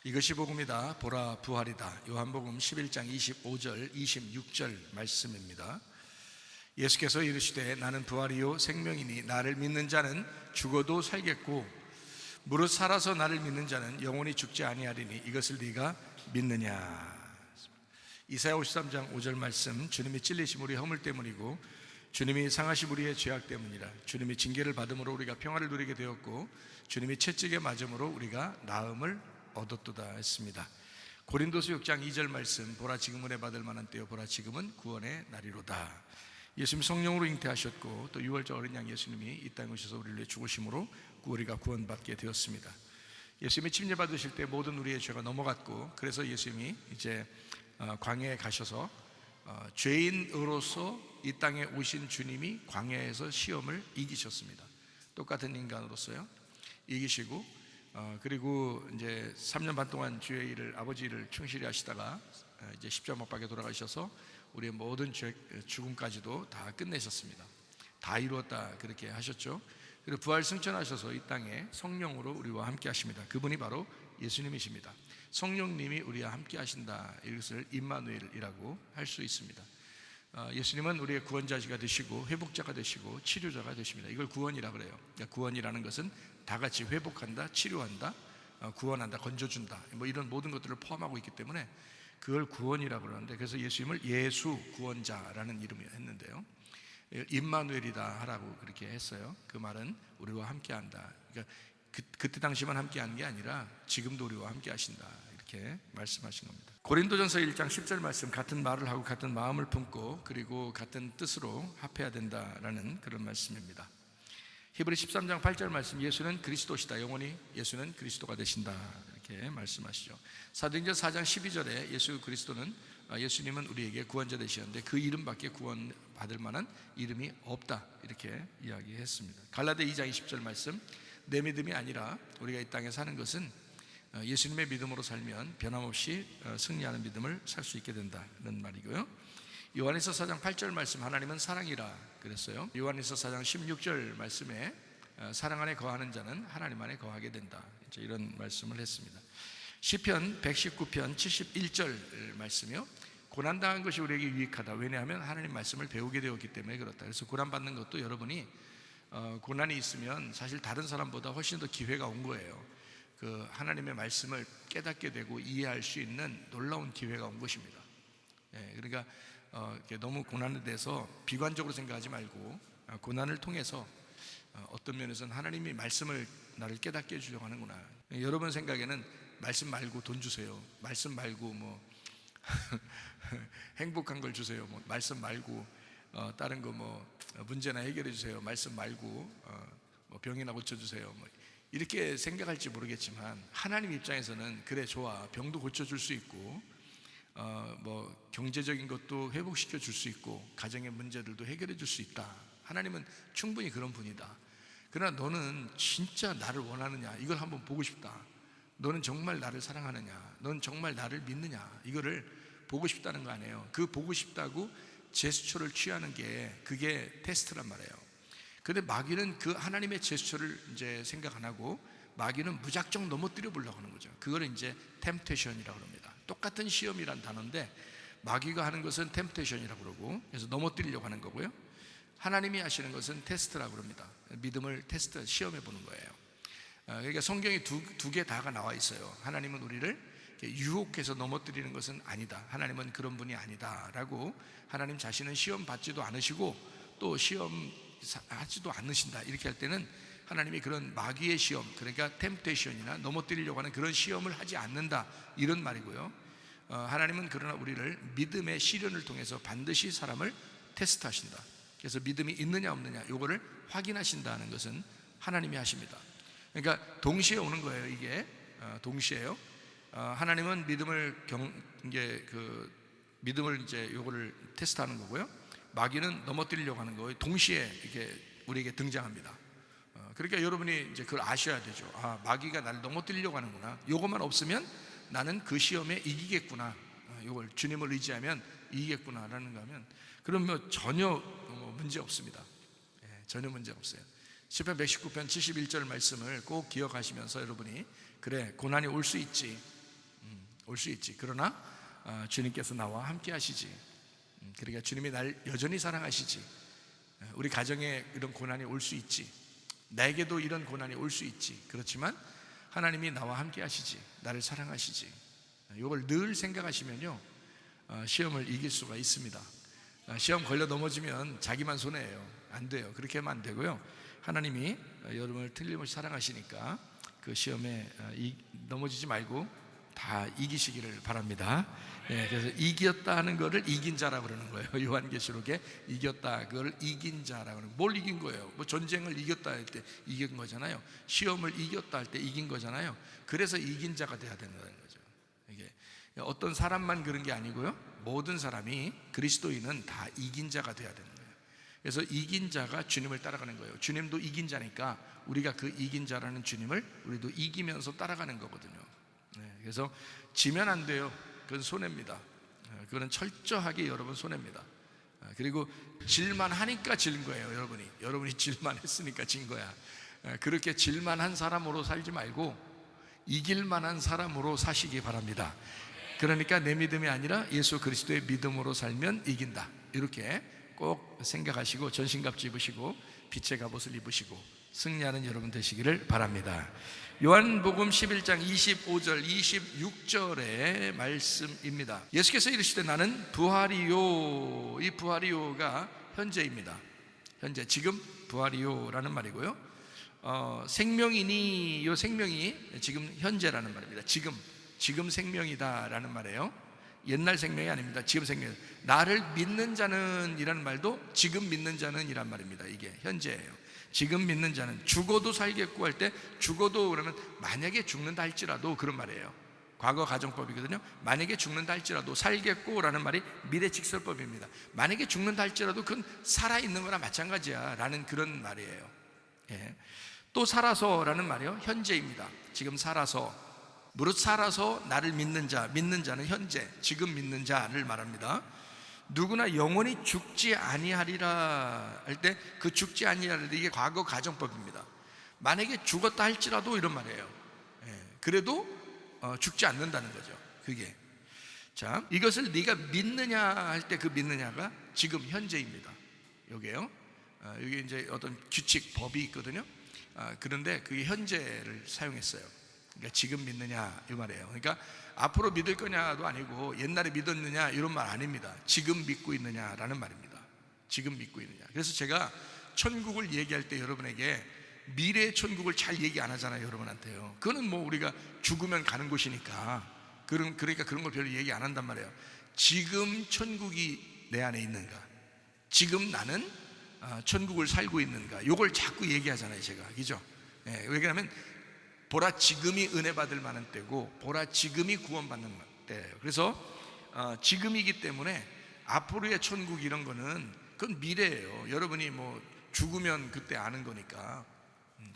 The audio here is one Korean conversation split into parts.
이것이 복음이다. 보라 부활이다. 요한복음 11장 25절 26절 말씀입니다. 예수께서 이르시되 나는 부활이요 생명이니 나를 믿는 자는 죽어도 살겠고 무릇 살아서 나를 믿는 자는 영원히 죽지 아니하리니 이것을 네가 믿느냐. 이사야 53장 5절 말씀, 주님이 찔리심 우리의 허물 때문이고 주님이 상하심 우리의 죄악 때문이라. 주님이 징계를 받음으로 우리가 평화를 누리게 되었고 주님이 채찍에 맞음으로 우리가 나음을 얻었도다 했습니다. 고린도서 6장 2절 말씀, 보라 지금은 은혜 받을 만한 때요 보라 지금은 구원의 날이로다. 예수님 성령으로 잉태하셨고 또 6월절 어린 양 예수님이 이 땅에 오셔서 우리를 위해 죽으심으로 우리가 구원받게 되었습니다. 예수님이 침례받으실 때 모든 우리의 죄가 넘어갔고, 그래서 예수님이 이제 광야에 가셔서 죄인으로서 이 땅에 오신 주님이 광야에서 시험을 이기셨습니다. 똑같은 인간으로서요 이기시고, 그리고 이제 3년 반 동안 주의 일을, 아버지 일을 충실히 하시다가 이제 십자가 못 박에 돌아가셔서 우리의 모든 죄, 죽음까지도 다 끝내셨습니다. 다 이루었다 그렇게 하셨죠. 그리고 부활 승천하셔서 이 땅에 성령으로 우리와 함께 하십니다. 그분이 바로 예수님이십니다. 성령님이 우리와 함께 하신다, 이것을 임마누엘이라고 할 수 있습니다. 예수님은 우리의 구원자가 되시고 회복자가 되시고 치료자가 되십니다. 이걸 구원이라 그래요. 그러니까 구원이라는 것은 다 같이 회복한다, 치료한다, 구원한다, 건져준다, 뭐 이런 모든 것들을 포함하고 있기 때문에 그걸 구원이라고 그러는데, 그래서 예수님을 예수 구원자라는 이름을 했는데요, 임마누엘이다 하라고 그렇게 했어요. 그 말은 우리와 함께 한다. 그러니까 그때 당시만 함께 하는 게 아니라 지금도 우리와 함께 하신다, 이렇게 말씀하신 겁니다. 고린도전서 1장 10절 말씀, 같은 말을 하고 같은 마음을 품고 그리고 같은 뜻으로 합해야 된다라는 그런 말씀입니다. 히브리 13장 8절 말씀, 예수는 그리스도시다. 영원히 예수는 그리스도가 되신다, 이렇게 말씀하시죠. 사도행전 4장 12절에 예수 그리스도는, 예수님은 우리에게 구원자 되시는데 그 이름밖에 구원받을 만한 이름이 없다, 이렇게 이야기했습니다. 갈라디아 2장 20절 말씀, 내 믿음이 아니라 우리가 이 땅에 사는 것은 예수님의 믿음으로 살면 변함없이 승리하는 믿음을 살 수 있게 된다는 말이고요. 요한일서 4장 8절 말씀, 하나님은 사랑이라 그랬어요. 요한일서 4장 16절 말씀에 사랑 안에 거하는 자는 하나님 안에 거하게 된다, 이런 말씀을 했습니다. 시편 119편 71절 말씀이요, 고난당한 것이 우리에게 유익하다. 왜냐하면 하나님 말씀을 배우게 되었기 때문에 그렇다. 그래서 고난받는 것도 여러분이 고난이 있으면 사실 다른 사람보다 훨씬 더 기회가 온 거예요. 그 하나님의 말씀을 깨닫게 되고 이해할 수 있는 놀라운 기회가 온 것입니다. 그러니까 너무 고난에 대해서 비관적으로 생각하지 말고 고난을 통해서 어떤 면에서는 하나님이 말씀을 나를 깨닫게 해주려고 하는구나. 여러분 생각에는 말씀 말고 돈 주세요, 말씀 말고 뭐 행복한 걸 주세요, 뭐 말씀 말고 다른 거 뭐 문제나 해결해 주세요, 말씀 말고 뭐 병이나 고쳐주세요, 뭐 이렇게 생각할지 모르겠지만 하나님 입장에서는 그래 좋아, 병도 고쳐줄 수 있고 뭐 경제적인 것도 회복시켜 줄 수 있고 가정의 문제들도 해결해 줄 수 있다. 하나님은 충분히 그런 분이다. 그러나 너는 진짜 나를 원하느냐, 이걸 한번 보고 싶다. 너는 정말 나를 사랑하느냐, 넌 정말 나를 믿느냐, 이거를 보고 싶다는 거 아니에요. 그 보고 싶다고 제스처를 취하는 게 그게 테스트란 말이에요. 그런데 마귀는 그 하나님의 제스처를 이제 생각 안 하고 마귀는 무작정 넘어뜨려 보려고 하는 거죠. 그거를 이제 템테이션이라고 합니다. 똑같은 시험이란 단어인데 마귀가 하는 것은 템테이션이라고 그러고, 그래서 넘어뜨리려고 하는 거고요, 하나님이 하시는 것은 테스트라고 합니다. 믿음을 테스트, 시험해 보는 거예요. 그러니까 성경에 두 개 다가 나와 있어요. 하나님은 우리를 유혹해서 넘어뜨리는 것은 아니다, 하나님은 그런 분이 아니다 라고, 하나님 자신은 시험 받지도 않으시고 또 시험 하지도 않으신다, 이렇게 할 때는 하나님이 그런 마귀의 시험, 그러니까 템테이션이나 넘어뜨리려고 하는 그런 시험을 하지 않는다, 이런 말이고요. 하나님은 그러나 우리를 믿음의 시련을 통해서 반드시 사람을 테스트하신다. 그래서 믿음이 있느냐 없느냐 이거를 확인하신다는 것은 하나님이 하십니다. 그러니까 동시에 오는 거예요. 이게 동시에요. 하나님은 믿음을 이제 요거를 테스트하는 거고요, 마귀는 넘어뜨리려고 하는 거예요. 동시에 이게 우리에게 등장합니다. 그러니까 여러분이 이제 그걸 아셔야 되죠. 아, 마귀가 나를 넘어뜨리려고 하는구나. 요것만 없으면 나는 그 시험에 이기겠구나. 요걸 주님을 의지하면 이기겠구나라는 거 하면, 그러면 전혀 문제 없습니다. 전혀 문제 없어요. 시편 119편 71절 말씀을 꼭 기억하시면서 여러분이 그래 고난이 올 수 있지, 올 수 있지. 그러나 주님께서 나와 함께 하시지. 그러니까 주님이 날 여전히 사랑하시지. 우리 가정에 이런 고난이 올 수 있지. 나에게도 이런 고난이 올 수 있지. 그렇지만 하나님이 나와 함께 하시지. 나를 사랑하시지. 이걸 늘 생각하시면요, 시험을 이길 수가 있습니다. 시험 걸려 넘어지면 자기만 손해예요. 안 돼요. 그렇게 하면 안 되고요. 하나님이 여러분을 틀림없이 사랑하시니까 그 시험에 넘어지지 말고 다 이기시기를 바랍니다. 그래서 이겼다 하는 거를 이긴 자라고 그러는 거예요. 요한계시록에 이겼다, 그걸 이긴 자라고 그러는 거예요. 뭘 이긴 거예요? 뭐 전쟁을 이겼다 할 때 이긴 거잖아요. 시험을 이겼다 할 때 이긴 거잖아요. 그래서 이긴 자가 돼야 된다는 거죠. 이게 어떤 사람만 그런 게 아니고요, 모든 사람이, 그리스도인은 다 이긴 자가 돼야 되는 거예요. 그래서 이긴 자가 주님을 따라가는 거예요. 주님도 이긴 자니까 우리가 그 이긴 자라는 주님을 우리도 이기면서 따라가는 거거든요. 그래서 지면 안 돼요. 그건 손해입니다. 그거는 철저하게 여러분 손해입니다. 그리고 질만 하니까 진 거예요. 여러분이 질만 했으니까 진 거야. 그렇게 질만한 사람으로 살지 말고 이길 만한 사람으로 사시기 바랍니다. 그러니까 내 믿음이 아니라 예수 그리스도의 믿음으로 살면 이긴다. 이렇게 꼭 생각하시고 전신갑주 입으시고 빛의 갑옷을 입으시고 승리하는 여러분 되시기를 바랍니다. 요한복음 11장 25절 26절의 말씀입니다. 예수께서 이르시되 나는 부활이요. 이 부활이요가 현재입니다. 현재, 지금 부활이요라는 말이고요, 생명이니, 요 생명이 지금 현재라는 말입니다. 지금 생명이다라는 말이에요. 옛날 생명이 아닙니다. 지금 생명. 나를 믿는 자는 이라는 말도 지금 믿는 자는 이란 말입니다. 이게 현재예요. 지금 믿는 자는 죽어도 살겠고 할 때, 죽어도 그러면 만약에 죽는다 할지라도 그런 말이에요. 과거 가정법이거든요. 만약에 죽는다 할지라도 살겠고 라는 말이 미래직설법입니다. 만약에 죽는다 할지라도 그건 살아있는 거나 마찬가지야 라는 그런 말이에요. 또 살아서 라는 말이요, 현재입니다. 지금 살아서, 무릇 살아서 나를 믿는 자는 현재, 지금 믿는 자를 말합니다. 누구나 영원히 죽지 아니하리라 할 때, 그 죽지 아니하리라, 이게 과거 가정법입니다. 만약에 죽었다 할지라도 이런 말이에요. 그래도 죽지 않는다는 거죠. 그게, 자, 이것을 네가 믿느냐 할 때 그 믿느냐가 지금 현재입니다. 요게요. 여기 이제 어떤 규칙, 법이 있거든요. 그런데 그게 현재를 사용했어요. 그러니까 지금 믿느냐 이 말이에요. 그러니까 앞으로 믿을 거냐도 아니고 옛날에 믿었느냐 이런 말 아닙니다. 지금 믿고 있느냐라는 말입니다. 지금 믿고 있느냐. 그래서 제가 천국을 얘기할 때 여러분에게 미래의 천국을 잘 얘기 안 하잖아요, 여러분한테요. 그거는 뭐 우리가 죽으면 가는 곳이니까, 그러니까 그런 걸 별로 얘기 안 한단 말이에요. 지금 천국이 내 안에 있는가, 지금 나는 천국을 살고 있는가, 요걸 자꾸 얘기하잖아요, 제가. 그죠? 왜냐하면 보라 지금이 은혜 받을 만한 때고, 보라 지금이 구원받는 때예요. 그래서 지금이기 때문에 앞으로의 천국 이런 거는 그건 미래예요. 여러분이 뭐 죽으면 그때 아는 거니까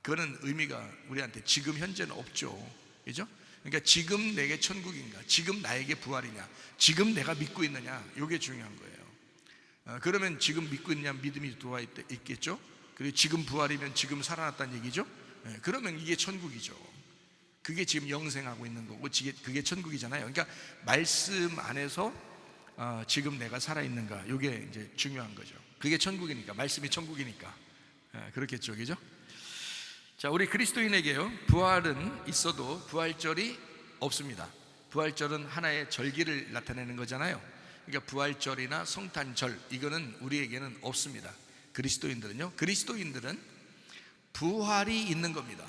그거는 의미가 우리한테 지금 현재는 없죠. 그죠? 그러니까 지금 내게 천국인가, 지금 나에게 부활이냐, 지금 내가 믿고 있느냐, 이게 중요한 거예요. 그러면 지금 믿고 있느냐, 믿음이 들어와 있겠죠. 그리고 지금 부활이면 지금 살아났다는 얘기죠. 그러면 이게 천국이죠. 그게 지금 영생하고 있는 거고, 그게 천국이잖아요. 그러니까 말씀 안에서 지금 내가 살아있는가, 이게 이제 중요한 거죠. 그게 천국이니까, 말씀이 천국이니까 그렇겠죠, 그죠? 자, 우리 그리스도인에게요, 부활은 있어도 부활절이 없습니다. 부활절은 하나의 절기를 나타내는 거잖아요. 그러니까 부활절이나 성탄절, 이거는 우리에게는 없습니다. 그리스도인들은요, 그리스도인들은 부활이 있는 겁니다.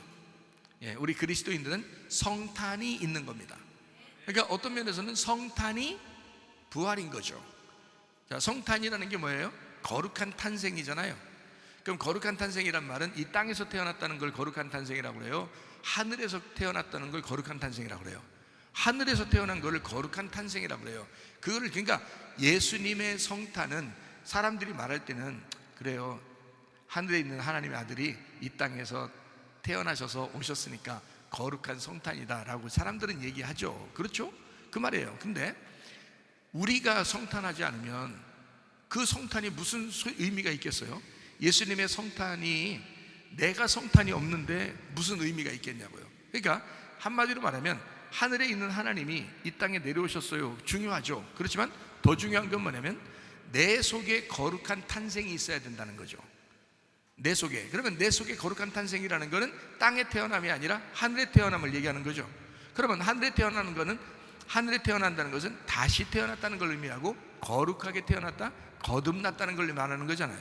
우리 그리스도인들은 성탄이 있는 겁니다. 그러니까 어떤 면에서는 성탄이 부활인 거죠. 자, 성탄이라는 게 뭐예요? 거룩한 탄생이잖아요. 그럼 거룩한 탄생이란 말은 이 땅에서 태어났다는 걸 거룩한 탄생이라고 그래요? 하늘에서 태어났다는 걸 거룩한 탄생이라고 그래요? 하늘에서 태어난 걸 거룩한 탄생이라고 그래요. 그거를, 그러니까 예수님의 성탄은 사람들이 말할 때는 그래요, 하늘에 있는 하나님의 아들이 이 땅에서 태어나셔서 오셨으니까 거룩한 성탄이다라고 사람들은 얘기하죠. 그렇죠? 그 말이에요. 근데 우리가 성탄하지 않으면 그 성탄이 무슨 의미가 있겠어요? 예수님의 성탄이, 내가 성탄이 없는데 무슨 의미가 있겠냐고요. 그러니까 한마디로 말하면 하늘에 있는 하나님이 이 땅에 내려오셨어요. 중요하죠. 그렇지만 더 중요한 건 뭐냐면 내 속에 거룩한 탄생이 있어야 된다는 거죠. 내 속에. 그러면 내 속에 거룩한 탄생이라는 거는 땅에 태어남이 아니라 하늘에 태어남을 얘기하는 거죠. 그러면 하늘에 태어난다는 것은 다시 태어났다는 걸 의미하고 거룩하게 태어났다, 거듭났다는 걸 말하는 거잖아요.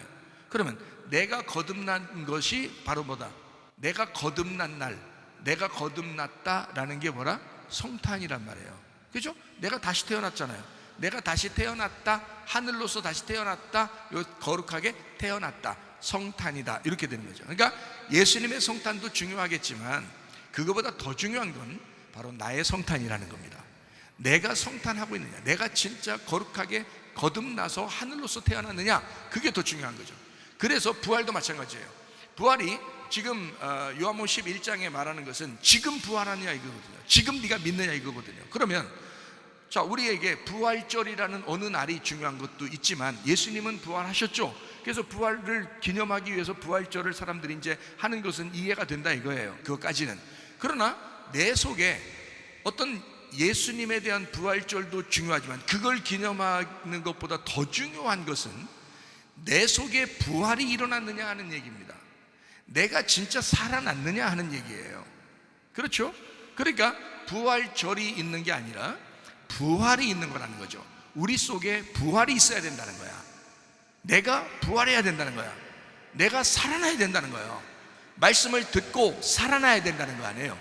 그러면 내가 거듭난 것이 바로 뭐다? 내가 거듭난 날, 내가 거듭났다라는 게 뭐라? 성탄이란 말이에요. 그죠? 내가 다시 태어났잖아요. 내가 다시 태어났다, 하늘로서 다시 태어났다, 거룩하게 태어났다, 성탄이다, 이렇게 되는 거죠. 그러니까 예수님의 성탄도 중요하겠지만 그거보다 더 중요한 건 바로 나의 성탄이라는 겁니다. 내가 성탄하고 있느냐, 내가 진짜 거룩하게 거듭나서 하늘로서 태어났느냐, 그게 더 중요한 거죠. 그래서 부활도 마찬가지예요. 부활이 지금 요한복음 11장에 말하는 것은 지금 부활하느냐 이거거든요. 지금 네가 믿느냐 이거거든요. 그러면 자, 우리에게 부활절이라는 어느 날이 중요한 것도 있지만 예수님은 부활하셨죠. 그래서 부활을 기념하기 위해서 부활절을 사람들이 이제 하는 것은 이해가 된다 이거예요. 그것까지는. 그러나 내 속에 어떤 예수님에 대한 부활절도 중요하지만 그걸 기념하는 것보다 더 중요한 것은 내 속에 부활이 일어났느냐 하는 얘기입니다. 내가 진짜 살아났느냐 하는 얘기예요. 그렇죠? 그러니까 부활절이 있는 게 아니라 부활이 있는 거라는 거죠. 우리 속에 부활이 있어야 된다는 거야. 내가 부활해야 된다는 거야. 내가 살아나야 된다는 거예요. 말씀을 듣고 살아나야 된다는 거 아니에요.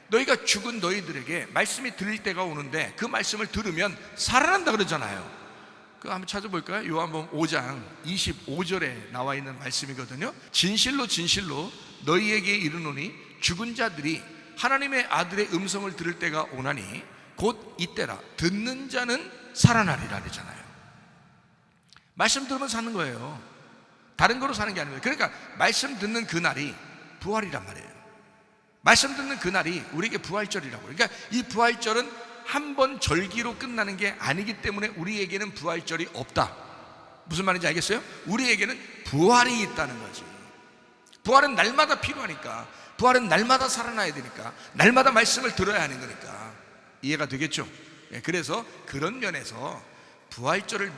너희가 죽은 너희들에게 말씀이 들릴 때가 오는데 그 말씀을 들으면 살아난다 그러잖아요. 그거 한번 찾아볼까요? 요한복음 5장 25절에 나와 있는 말씀이거든요. 진실로 진실로 너희에게 이르노니 죽은 자들이 하나님의 아들의 음성을 들을 때가 오나니 곧 이때라. 듣는 자는 살아나리라 그러잖아요. 말씀 들으면 사는 거예요. 다른 거로 사는 게 아니에요. 그러니까 말씀 듣는 그날이 부활이란 말이에요. 말씀 듣는 그날이 우리에게 부활절이라고. 그러니까 이 부활절은 한 번 절기로 끝나는 게 아니기 때문에 우리에게는 부활절이 없다. 무슨 말인지 알겠어요? 우리에게는 부활이 있다는 거지. 부활은 날마다 필요하니까, 부활은 날마다 살아나야 되니까, 날마다 말씀을 들어야 하는 거니까. 이해가 되겠죠? 그래서 그런 면에서 부활절을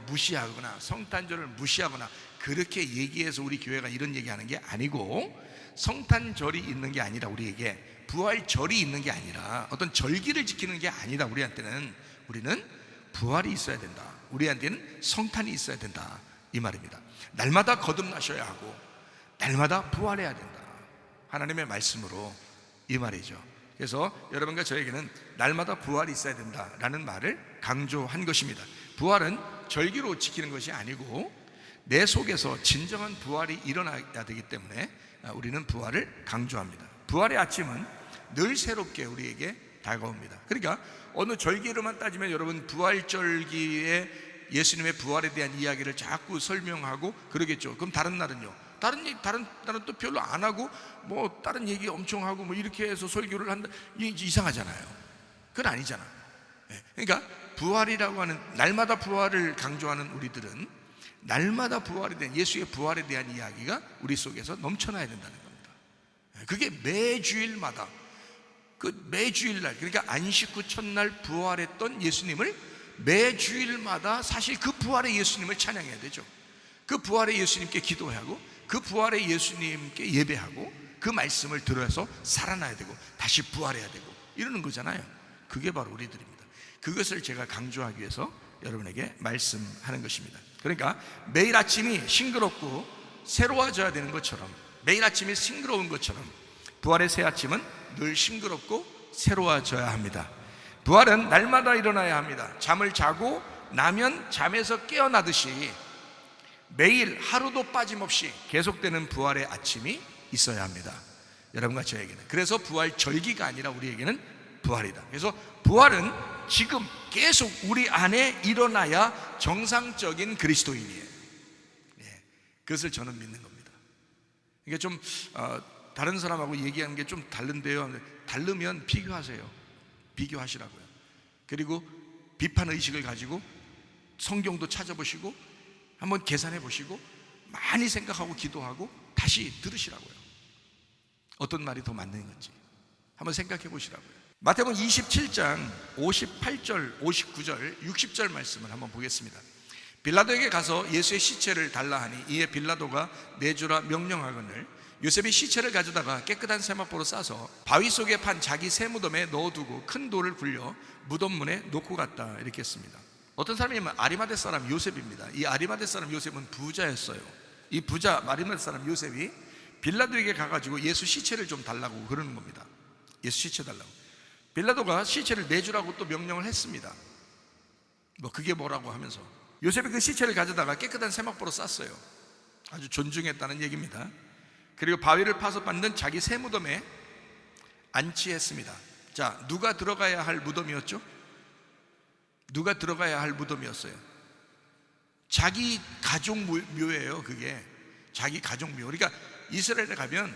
무시하거나 성탄절을 무시하거나 그렇게 얘기해서 우리 교회가 이런 얘기하는 게 아니고, 성탄절이 있는 게 아니라 우리에게 부활절이 있는 게 아니라 어떤 절기를 지키는 게 아니다. 우리는 부활이 있어야 된다. 우리한테는 성탄이 있어야 된다, 이 말입니다. 날마다 거듭나셔야 하고 날마다 부활해야 된다, 하나님의 말씀으로, 이 말이죠. 그래서 여러분과 저에게는 날마다 부활이 있어야 된다라는 말을 강조한 것입니다. 부활은 절기로 지키는 것이 아니고 내 속에서 진정한 부활이 일어나야 되기 때문에 우리는 부활을 강조합니다. 부활의 아침은 늘 새롭게 우리에게 다가옵니다. 그러니까 어느 절기로만 따지면 여러분 부활절기에 예수님의 부활에 대한 이야기를 자꾸 설명하고 그러겠죠. 그럼 다른 날은요? 다른 날은 또 별로 안 하고 다른 얘기 엄청 하고 이렇게 해서 설교를 한다. 이상하잖아요. 그건 아니잖아. 그러니까 부활이라고 하는, 날마다 부활을 강조하는 우리들은 날마다 부활에 대한, 예수의 부활에 대한 이야기가 우리 속에서 넘쳐나야 된다는 겁니다. 그게 매주일마다, 매주일날, 그러니까 안식 후 첫날 부활했던 예수님을 매주일마다 사실 그 부활의 예수님을 찬양해야 되죠. 그 부활의 예수님께 기도하고 그 부활의 예수님께 예배하고 그 말씀을 들어서 살아나야 되고 다시 부활해야 되고 이러는 거잖아요. 그게 바로 우리들입니다. 그것을 제가 강조하기 위해서 여러분에게 말씀하는 것입니다. 그러니까 매일 아침이 싱그럽고 새로워져야 되는 것처럼, 매일 아침이 싱그러운 것처럼 부활의 새 아침은 늘 싱그럽고 새로워져야 합니다. 부활은 날마다 일어나야 합니다. 잠을 자고 나면 잠에서 깨어나듯이 매일 하루도 빠짐없이 계속되는 부활의 아침이 있어야 합니다. 여러분과 저에게는. 그래서 부활 절기가 아니라 우리에게는 부활이다. 그래서 부활은 지금 계속 우리 안에 일어나야 정상적인 그리스도인이에요. 그것을 저는 믿는 겁니다. 이게 좀 다른 사람하고 얘기하는 게 좀 다른데요. 다르면 비교하세요. 비교하시라고요. 그리고 비판 의식을 가지고 성경도 찾아보시고 한번 계산해 보시고 많이 생각하고 기도하고 다시 들으시라고요. 어떤 말이 더 맞는 건지 한번 생각해 보시라고요. 마태복음 27장 58절, 59절, 60절 말씀을 한번 보겠습니다. 빌라도에게 가서 예수의 시체를 달라 하니 이에 빌라도가 내주라 명령하거늘 요셉이 시체를 가져다가 깨끗한 세마포로 싸서 바위 속에 판 자기 새 무덤에 넣어두고 큰 돌을 굴려 무덤 문에 놓고 갔다, 이렇게 했습니다. 어떤 사람이면 아리마대 사람 요셉입니다. 이 아리마대 사람 요셉은 부자였어요. 이 부자 아리마대 사람 요셉이 빌라도에게 가가지고 예수 시체를 좀 달라고 그러는 겁니다. 예수 시체 달라고. 빌라도가 시체를 내주라고 또 명령을 했습니다. 그게 뭐라고 하면서 요셉이 그 시체를 가져다가 깨끗한 세마포로 쌌어요. 아주 존중했다는 얘기입니다. 그리고 바위를 파서 만든 자기 새 무덤에 안치했습니다. 자, 누가 들어가야 할 무덤이었죠? 누가 들어가야 할 무덤이었어요? 자기 가족 묘예요. 그게 자기 가족 묘. 그러니까 이스라엘에 가면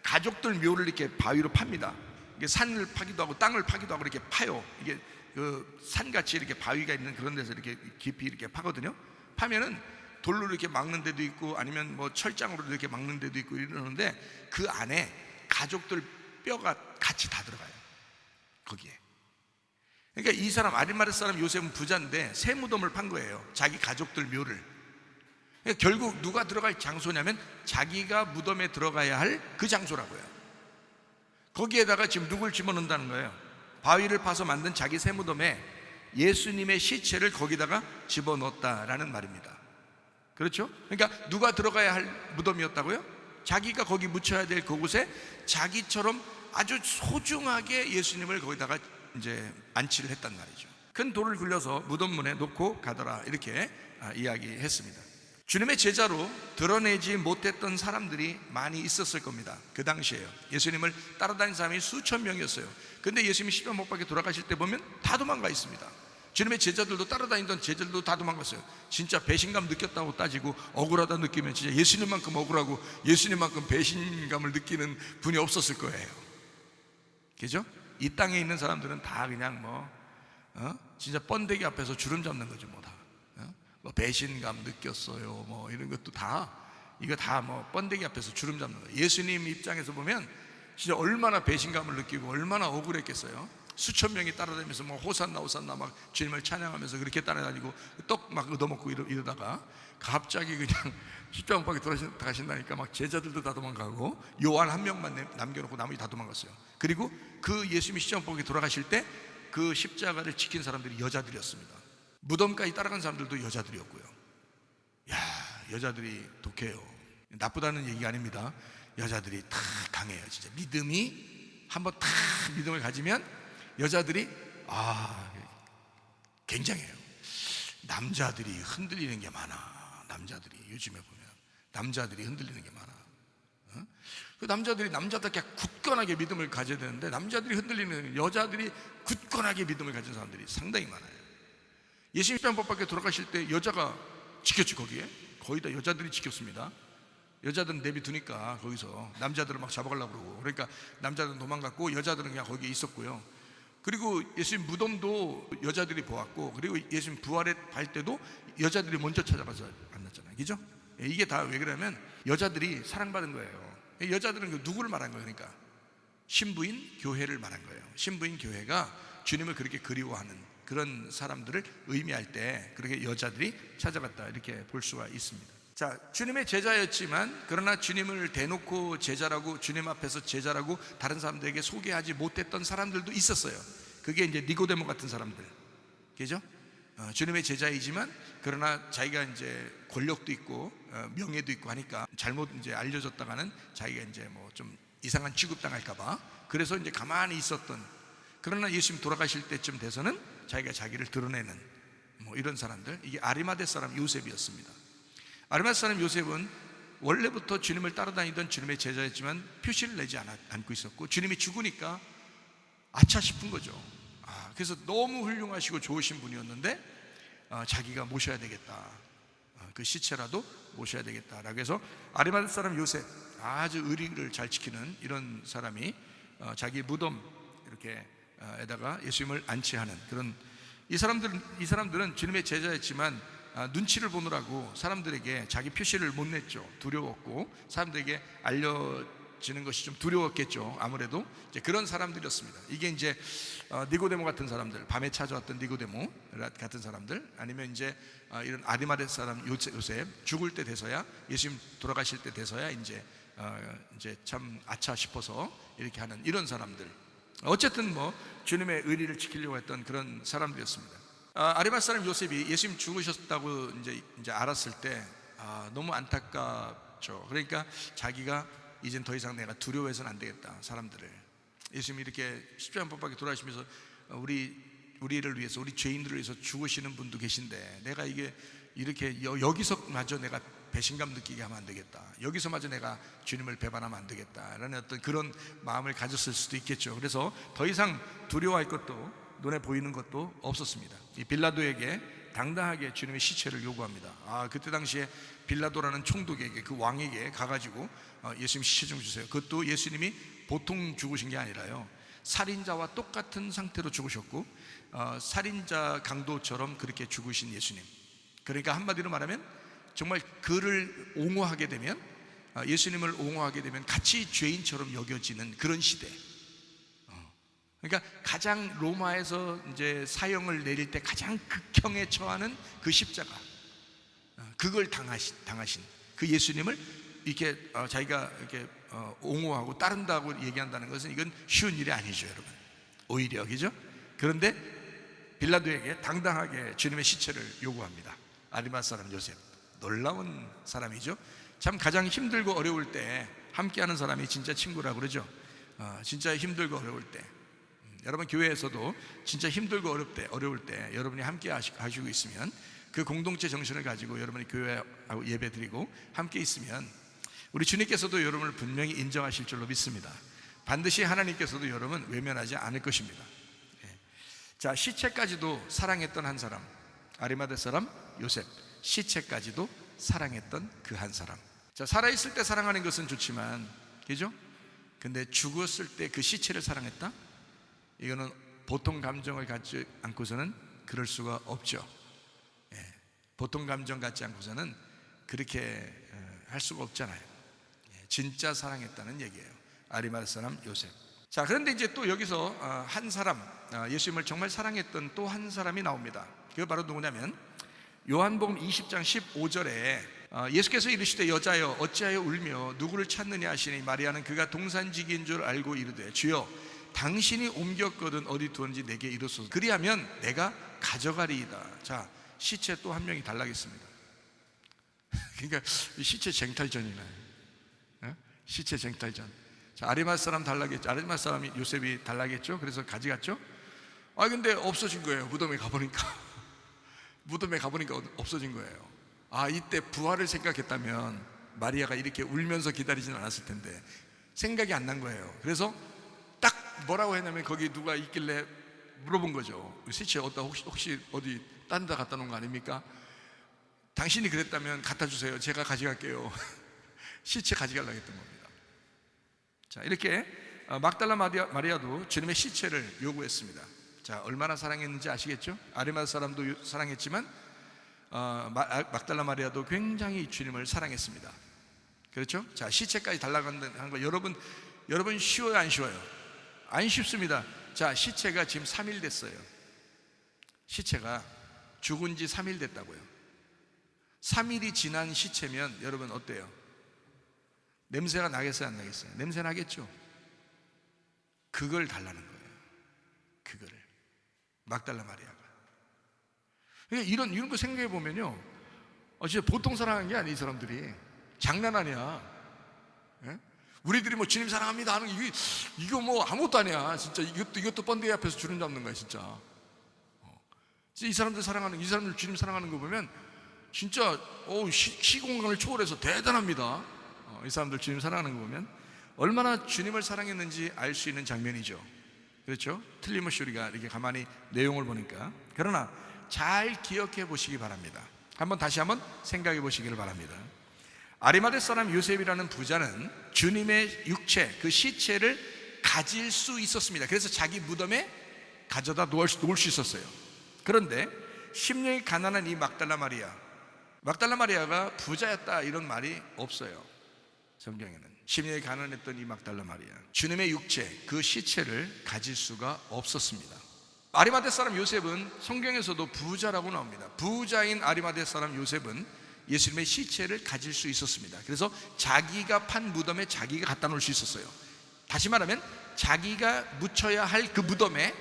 가족들 묘를 이렇게 바위로 팝니다. 이게 산을 파기도 하고 땅을 파기도 하고 이렇게 파요. 이게 그 산같이 이렇게 바위가 있는 그런 데서 이렇게 깊이 이렇게 파거든요. 파면은 돌로 이렇게 막는 데도 있고 아니면 뭐 철장으로 이렇게 막는 데도 있고 이러는데 그 안에 가족들 뼈가 같이 다 들어가요. 거기에. 그러니까 이 사람 아리마대 사람 요셉은 부자인데 새 무덤을 판 거예요. 자기 가족들 묘를. 그러니까 결국 누가 들어갈 장소냐면 자기가 무덤에 들어가야 할 그 장소라고요. 거기에다가 지금 누굴 집어넣는다는 거예요? 바위를 파서 만든 자기 새 무덤에 예수님의 시체를 거기다가 집어넣었다라는 말입니다. 그렇죠? 그러니까 누가 들어가야 할 무덤이었다고요? 자기가 거기 묻혀야 될 그곳에 자기처럼 아주 소중하게 예수님을 거기다가 이제 안치를 했단 말이죠. 큰 돌을 굴려서 무덤 문에 놓고 가더라, 이렇게 이야기했습니다. 주님의 제자로 드러내지 못했던 사람들이 많이 있었을 겁니다. 그 당시에요. 예수님을 따라다니는 사람이 수천 명이었어요. 근데 예수님이 십자가 못 박혀 돌아가실 때 보면 다 도망가 있습니다. 주님의 제자들도 따라다니던 제자들도 다 도망갔어요. 진짜 배신감 느꼈다고 따지고 억울하다 느끼면 진짜 예수님만큼 억울하고 예수님만큼 배신감을 느끼는 분이 없었을 거예요. 그죠? 이 땅에 있는 사람들은 다 그냥 진짜 번데기 앞에서 주름 잡는 거죠. 뭐 배신감 느꼈어요. 뭐 이런 것도 다 이거 다 번데기 앞에서 주름 잡는 거예요. 예수님 입장에서 보면 진짜 얼마나 배신감을 느끼고 얼마나 억울했겠어요. 수천 명이 따라다니면서 호산나 호산나 막 주님을 찬양하면서 그렇게 따라다니고 떡 막 얻어먹고 이러다가 갑자기 그냥 십자가 못 박혀 돌아가신다니까 막 제자들도 다 도망가고 요한 한 명만 남겨놓고 나머지 다 도망갔어요. 그리고 그 예수님이 십자가 못 박혀 돌아가실 때 그 십자가를 지킨 사람들이 여자들이었습니다. 무덤까지 따라간 사람들도 여자들이었고요. 야, 여자들이 독해요. 나쁘다는 얘기가 아닙니다. 여자들이 다 강해요. 진짜 믿음이 한번 다 믿음을 가지면 여자들이 굉장해요. 남자들이 흔들리는 게 많아. 남자들이 요즘에 보면 남자들이 흔들리는 게 많아. 그 남자들이 남자답게 굳건하게 믿음을 가져야 되는데 남자들이 흔들리는, 여자들이 굳건하게 믿음을 가진 사람들이 상당히 많아요. 예수님 십자가 못 박혀 돌아가실 때 여자가 지켰죠. 거기에 거의 다 여자들이 지켰습니다. 여자들은 내비두니까 거기서 남자들을 막 잡아가려고 그러고, 그러니까 남자들은 도망갔고 여자들은 그냥 거기에 있었고요. 그리고 예수님 무덤도 여자들이 보았고, 그리고 예수님 부활할 때도 여자들이 먼저 찾아가서 만났잖아요. 그죠? 이게 다 왜 그러냐면 여자들이 사랑받은 거예요. 여자들은 누구를 말한 거예요? 그러니까 신부인 교회를 말한 거예요. 신부인 교회가 주님을 그렇게 그리워하는 그런 사람들을 의미할 때 그렇게 여자들이 찾아갔다, 이렇게 볼 수가 있습니다. 자, 주님의 제자였지만 그러나 주님을 대놓고 제자라고, 주님 앞에서 제자라고 다른 사람들에게 소개하지 못했던 사람들도 있었어요. 그게 이제 니고데모 같은 사람들, 그죠? 주님의 제자이지만 그러나 자기가 이제 권력도 있고 명예도 있고 하니까 잘못 이제 알려졌다가는 자기가 이제 좀 이상한 취급당할까봐 그래서 이제 가만히 있었던, 그러나 예수님 돌아가실 때쯤 돼서는 자기가 자기를 드러내는 이런 사람들, 이게 아리마대 사람 요셉이었습니다. 아리마대 사람 요셉은 원래부터 주님을 따라다니던 주님의 제자였지만 표시를 내지 않고 있었고, 주님이 죽으니까 아차 싶은 거죠. 그래서 너무 훌륭하시고 좋으신 분이었는데 자기가 모셔야 되겠다, 그 시체라도 모셔야 되겠다라고 해서 아리마대 사람 요셉, 아주 의리를 잘 지키는 이런 사람이 자기 무덤 이렇게 에다가 예수님을 안치하는 그런, 이 사람들은 주님의 제자였지만 눈치를 보느라고 사람들에게 자기 표시를 못 냈죠. 두려웠고 사람들에게 여겨지는 것이 좀 두려웠겠죠. 아무래도 이제 그런 사람들이었습니다. 이게 이제 니고데모 같은 사람들, 밤에 찾아왔던 니고데모 같은 사람들, 아니면 이제 이런 아리마대 사람 요셉 죽을 때 돼서야, 예수님 돌아가실 때 돼서야 이제 참 아차 싶어서 이렇게 하는 이런 사람들. 어쨌든 뭐 주님의 의리를 지키려고 했던 그런 사람들이었습니다. 아리마대 사람 요셉이 예수님 죽으셨다고 이제 알았을 때 너무 안타깝죠. 그러니까 자기가 이젠 더 이상 내가 두려워해서는 안 되겠다. 사람들을, 예수님이 이렇게 십자가 못 박혀 돌아가시면서 우리를 위해서, 우리 죄인들을 위해서 죽으시는 분도 계신데 내가 이게 이렇게 여기서마저 내가 배신감 느끼게 하면 안 되겠다. 여기서마저 내가 주님을 배반하면 안 되겠다라는 어떤 그런 마음을 가졌을 수도 있겠죠. 그래서 더 이상 두려워할 것도, 눈에 보이는 것도 없었습니다. 이 빌라도에게 당당하게 주님의 시체를 요구합니다. 그때 당시에 빌라도라는 총독에게, 그 왕에게 가가지고 예수님 시체 좀 주세요. 그것도 예수님이 보통 죽으신 게 아니라요, 살인자와 똑같은 상태로 죽으셨고 살인자 강도처럼 그렇게 죽으신 예수님. 그러니까 한마디로 말하면 정말 그를 옹호하게 되면, 예수님을 옹호하게 되면 같이 죄인처럼 여겨지는 그런 시대. 그러니까 가장 로마에서 이제 사형을 내릴 때 가장 극형에 처하는 그 십자가, 그걸 당하신 그 예수님을 이렇게 자기가 이렇게 옹호하고 따른다고 얘기한다는 것은 이건 쉬운 일이 아니죠, 여러분. 오히려, 그죠? 그런데 빌라도에게 당당하게 주님의 시체를 요구합니다. 아리마대 사람 요셉, 놀라운 사람이죠. 참 가장 힘들고 어려울 때 함께하는 사람이 진짜 친구라고 그러죠. 진짜 힘들고 어려울 때, 여러분 교회에서도 진짜 힘들고 어려울 때 여러분이 함께 하시고 있으면, 그 공동체 정신을 가지고 여러분이 교회하고 예배 드리고 함께 있으면 우리 주님께서도 여러분을 분명히 인정하실 줄로 믿습니다. 반드시 하나님께서도 여러분 외면하지 않을 것입니다. 자, 시체까지도 사랑했던 한 사람, 아리마대 사람 요셉, 시체까지도 사랑했던 그 한 사람. 자, 살아있을 때 사랑하는 것은 좋지만, 그죠? 근데 죽었을 때 그 시체를 사랑했다? 이거는 보통 감정을 갖지 않고서는 그럴 수가 없죠. 보통 감정 갖지 않고서는 그렇게 할 수가 없잖아요. 진짜 사랑했다는 얘기예요, 아리마대 사람 요셉. 자, 그런데 이제 또 여기서 한 사람, 예수님을 정말 사랑했던 또 한 사람이 나옵니다. 그게 바로 누구냐면 요한복음 20장 15절에 예수께서 이르시되 여자여 어찌하여 울며 누구를 찾느냐 하시니 마리아는 그가 동산지기인 줄 알고 이르되 주여 당신이 옮겼거든 어디 두었는지 내게 이르소서, 그리하면 내가 가져가리이다. 자, 시체 또 한 명이 달라겠습니다. 그러니까 시체 쟁탈전이네. 시체 쟁탈전. 자, 아리마대 사람 달라겠죠. 아리마대 사람이 요셉이 달라겠죠. 그래서 가져갔죠. 근데 없어진 거예요. 무덤에 가보니까 무덤에 가보니까 없어진 거예요. 이때 부활을 생각했다면 마리아가 이렇게 울면서 기다리지는 않았을 텐데 생각이 안 난 거예요. 그래서 딱 뭐라고 했냐면, 거기 누가 있길래 물어본 거죠. 시체 어디다 혹시 어디 딴 데 갖다 놓은 거 아닙니까? 당신이 그랬다면 갖다 주세요. 제가 가져갈게요. 시체 가져가려고 했던 겁니다. 자, 이렇게 막달라 마리아도 주님의 시체를 요구했습니다. 자, 얼마나 사랑했는지 아시겠죠? 아리마대 사람도 사랑했지만 막달라 마리아도 굉장히 주님을 사랑했습니다. 그렇죠? 자, 시체까지 달라고 하는 거 여러분 쉬워요, 안 쉬워요? 안 쉽습니다. 자, 시체가 지금 3일 됐어요. 시체가 죽은 지 3일 됐다고요. 3일이 지난 시체면 여러분 어때요? 냄새가 나겠어요, 안 나겠어요? 냄새 나겠죠? 그걸 달라는 거예요. 그거를. 막달라 마리아가. 그러니까 이런 거 생각해 보면요, 진짜 보통 사랑한 게 아니에요. 이 사람들이 장난 아니야. 예? 우리들이 뭐 주님 사랑합니다 하는 이거 뭐 아무것도 아니야. 진짜 이것도 번데기 앞에서 주름 잡는 거야, 진짜. 이 사람들 주님 사랑하는 거 보면 진짜 시공간을 초월해서 대단합니다. 이 사람들 주님 사랑하는 거 보면 얼마나 주님을 사랑했는지 알 수 있는 장면이죠. 그렇죠? 틀림없이 우리가 이렇게 가만히 내용을 보니까. 그러나 잘 기억해 보시기 바랍니다. 다시 한번 생각해 보시기를 바랍니다. 아리마대 사람 요셉이라는 부자는 주님의 육체, 그 시체를 가질 수 있었습니다. 그래서 자기 무덤에 가져다 놓을 수 있었어요. 그런데 심령이 가난한 이 막달라 마리아가 부자였다 이런 말이 없어요. 성경에는 심령이 가난했던 이 막달라 마리아, 주님의 육체, 그 시체를 가질 수가 없었습니다. 아리마대 사람 요셉은 성경에서도 부자라고 나옵니다. 부자인 아리마대 사람 요셉은 예수님의 시체를 가질 수 있었습니다. 그래서 자기가 판 무덤에 자기가 갖다 놓을 수 있었어요. 다시 말하면 자기가 묻혀야 할 그 무덤에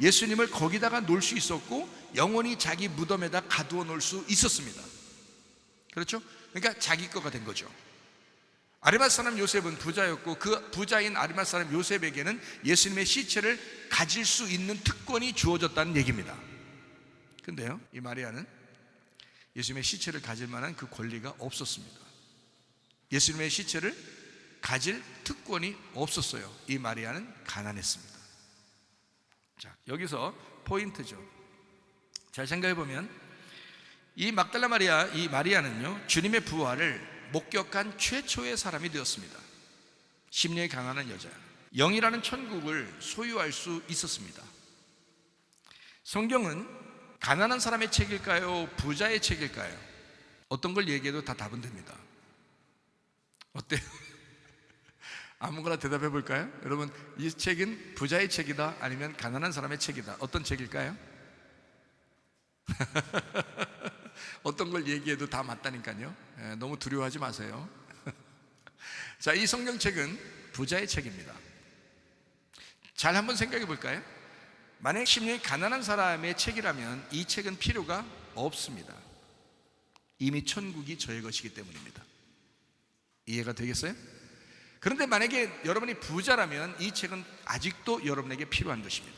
예수님을 거기다가 놓을 수 있었고, 영원히 자기 무덤에다 가두어 놓을 수 있었습니다. 그렇죠? 그러니까 자기 거가 된 거죠. 아리마대 사람 요셉은 부자였고, 그 부자인 아리마대 사람 요셉에게는 예수님의 시체를 가질 수 있는 특권이 주어졌다는 얘기입니다. 근데요, 이 마리아는 예수님의 시체를 가질 만한 그 권리가 없었습니다. 예수님의 시체를 가질 특권이 없었어요. 이 마리아는 가난했습니다. 자, 여기서 포인트죠. 잘 생각해 보면 이 막달라 마리아, 이 마리아는요, 주님의 부활을 목격한 최초의 사람이 되었습니다. 심령이 강한 여자, 영이라는 천국을 소유할 수 있었습니다. 성경은 가난한 사람의 책일까요? 부자의 책일까요? 어떤 걸 얘기해도 다 답은 됩니다. 어때요? 아무거나 대답해 볼까요? 여러분, 이 책은 부자의 책이다, 아니면 가난한 사람의 책이다, 어떤 책일까요? 어떤 걸 얘기해도 다 맞다니까요. 너무 두려워하지 마세요. 자, 이 성경책은 부자의 책입니다. 잘 한번 생각해 볼까요? 만약 심령이 가난한 사람의 책이라면 이 책은 필요가 없습니다. 이미 천국이 저의 것이기 때문입니다. 이해가 되겠어요? 그런데 만약에 여러분이 부자라면 이 책은 아직도 여러분에게 필요한 것입니다.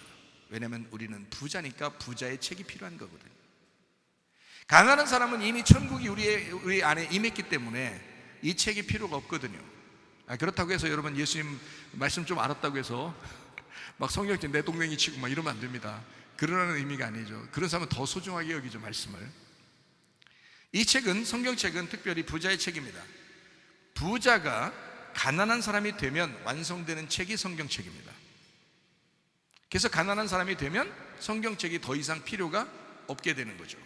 왜냐하면 우리는 부자니까 부자의 책이 필요한 거거든요. 가난한 사람은 이미 천국이 우리 안에 임했기 때문에 이 책이 필요가 없거든요. 그렇다고 해서 여러분 예수님 말씀 좀 알았다고 해서 막 성경책 내 동생이 치고 막 이러면 안 됩니다. 그러라는 의미가 아니죠. 그런 사람은 더 소중하게 여기죠, 말씀을. 이 책은, 성경책은 특별히 부자의 책입니다. 부자가 가난한 사람이 되면 완성되는 책이 성경책입니다. 그래서 가난한 사람이 되면 성경책이 더 이상 필요가 없게 되는 거죠.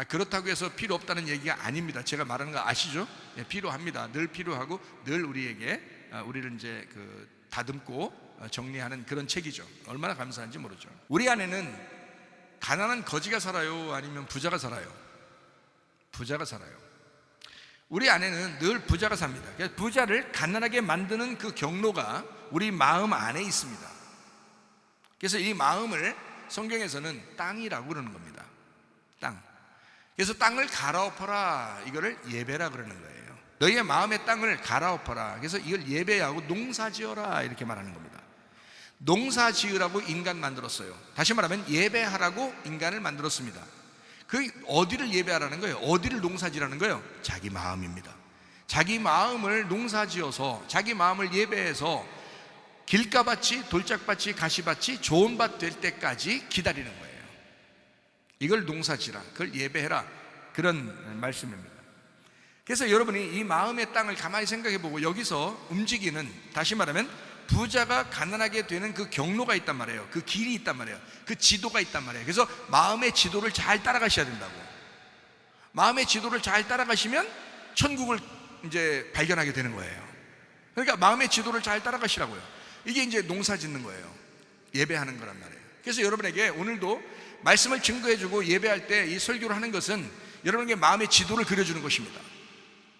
그렇다고 해서 필요 없다는 얘기가 아닙니다. 제가 말하는 거 아시죠? 필요합니다. 늘 필요하고 늘 우리에게 우리를 이제 다듬고 정리하는 그런 책이죠. 얼마나 감사한지 모르죠. 우리 안에는 가난한 거지가 살아요, 아니면 부자가 살아요? 부자가 살아요. 우리 안에는 늘 부자가 삽니다. 부자를 가난하게 만드는 그 경로가 우리 마음 안에 있습니다. 그래서 이 마음을 성경에서는 땅이라고 그러는 겁니다. 땅. 그래서 땅을 갈아엎어라, 이거를 예배라 그러는 거예요. 너희의 마음의 땅을 갈아엎어라. 그래서 이걸 예배하고 농사지어라, 이렇게 말하는 겁니다. 농사지으라고 인간 만들었어요. 다시 말하면 예배하라고 인간을 만들었습니다. 그 어디를 예배하라는 거예요? 어디를 농사지라는 거예요? 자기 마음입니다. 자기 마음을 농사지어서 자기 마음을 예배해서 길가밭이, 돌짝밭이, 가시밭이 좋은 밭 될 때까지 기다리는 거예요. 이걸 농사지라, 그걸 예배해라, 그런 말씀입니다. 그래서 여러분이 이 마음의 땅을 가만히 생각해보고 여기서 움직이는, 다시 말하면 부자가 가난하게 되는 그 경로가 있단 말이에요. 그 길이 있단 말이에요. 그 지도가 있단 말이에요. 그래서 마음의 지도를 잘 따라가셔야 된다고. 마음의 지도를 잘 따라가시면 천국을 이제 발견하게 되는 거예요. 그러니까 마음의 지도를 잘 따라가시라고요. 이게 이제 농사 짓는 거예요. 예배하는 거란 말이에요. 그래서 여러분에게 오늘도 말씀을 증거해주고 예배할 때 이 설교를 하는 것은 여러분에게 마음의 지도를 그려주는 것입니다.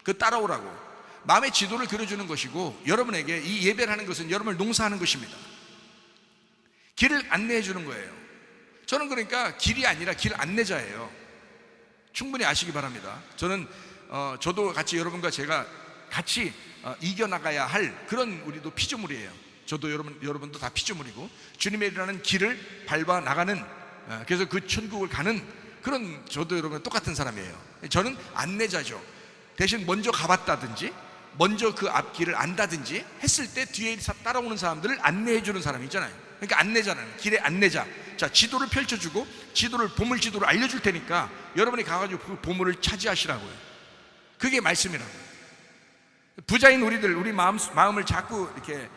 그 따라오라고. 마음의 지도를 그려주는 것이고, 여러분에게 이 예배를 하는 것은 여러분을 농사하는 것입니다. 길을 안내해 주는 거예요. 저는 그러니까 길이 아니라 길 안내자예요. 충분히 아시기 바랍니다. 저도 같이 여러분과 제가 같이 이겨나가야 할 그런 우리도 피조물이에요. 저도 여러분도 다 피조물이고, 주님의 일하는 길을 밟아 나가는, 그래서 그 천국을 가는 그런, 저도 여러분 똑같은 사람이에요. 저는 안내자죠. 대신 먼저 가봤다든지 먼저 그 앞길을 안다든지 했을 때 뒤에 따라오는 사람들을 안내해 주는 사람이 있잖아요. 그러니까 안내자는, 길의 안내자. 자, 지도를 펼쳐주고 보물 지도를 알려줄 테니까 여러분이 가가지고 그 보물을 차지하시라고요. 그게 말씀이라고요. 부자인 우리 마음을 자꾸 이렇게